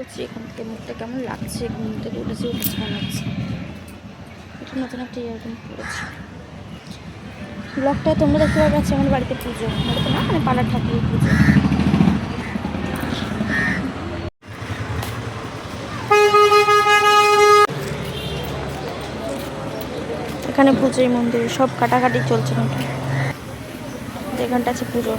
করছি এখান থেকে মুখটা কেমন লাগছে, ঘুম থেকে উঠেছি মনে হচ্ছে। এটা নতুন একটা ইয়াররিং পড়েছি। ব্লগটা তোমরা দেখতে পাবে আছে আমার বাড়িতে পুজো, বাড়িতে না মানে পাড়ার ঠাকুরের পুজো। এখানে পুজোই মন্দিরে সব কাটাকাটি চলছে নাকি, এখানটা আছে পুজো।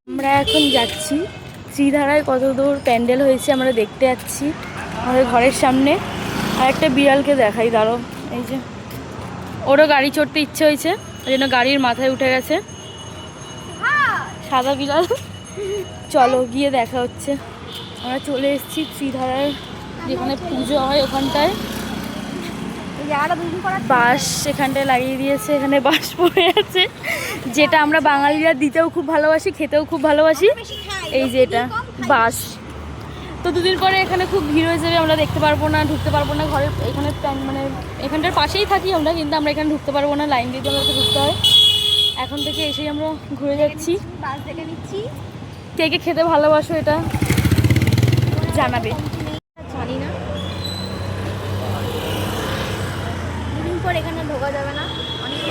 আমরা এখন যাচ্ছি শ্রীধারায়, কত দূর প্যান্ডেল হয়েছে আমরা দেখতে যাচ্ছি আমাদের ঘরের সামনে। আর একটা বিড়ালকে দেখাই, দাঁড়ো, এই যে ওরও গাড়ি চড়তে ইচ্ছে হয়েছে, ওই জন্য গাড়ির মাথায় উঠে গেছে, সাদা বিড়াল। চলো গিয়ে দেখা হচ্ছে। আমরা চলে এসেছি শ্রীধারায়, যেখানে পুজো হয় ওখানটায়। বাঁশ এখানটায় লাগিয়ে দিয়েছে, এখানে বাঁশ পড়ে আছে, যেটা আমরা বাঙালিরা দিতেও খুব ভালোবাসি, খেতেও খুব ভালোবাসি। এই যে এটা বাঁশ। তো দুদিন পরে এখানে খুব ভিড় হয়ে যাবে, আমরা দেখতে পারবো না, ঢুকতে পারবো না ঘরে। এখানে মানে এখানটার পাশেই থাকি আমরা, কিন্তু আমরা এখানে ঢুকতে পারবো না, লাইন দিয়ে আমাদেরকে ঢুকতে হয়। এখন থেকে এসেই আমরা ঘুরে যাচ্ছি। বাস দেখে নিচ্ছি। কে কে খেতে ভালোবাসো এটা জানাবে। জানি না, দুদিন পর এখানে ঢোকা যাবে না, অনেক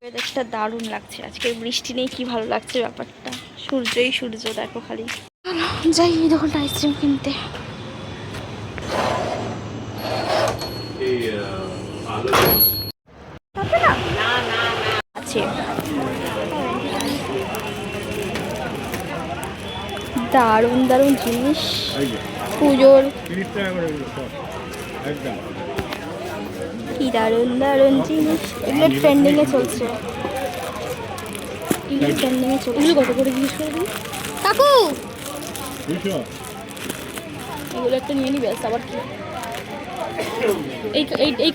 ওয়েদারটা দারুণ লাগছে, আজকে বৃষ্টি নেই, কি ভালো লাগছে ব্যাপারটা, সূর্যই সূর্য দেখো খালি। যাই এই দোকানটা আইসক্রিম কিনতে। আছে দারুণ দারুণ জিনিস পুজোর, কি দারুণ দারুণ জিনিস। এগুলো ট্রেন্ডিংয়ে চলছে, এগুলো ট্রেন্ডিংয়ে চলছে। কত করে জিনিস করে দিই কাকু, এগুলো একটা নিয়ে নিবে। আবার কি এই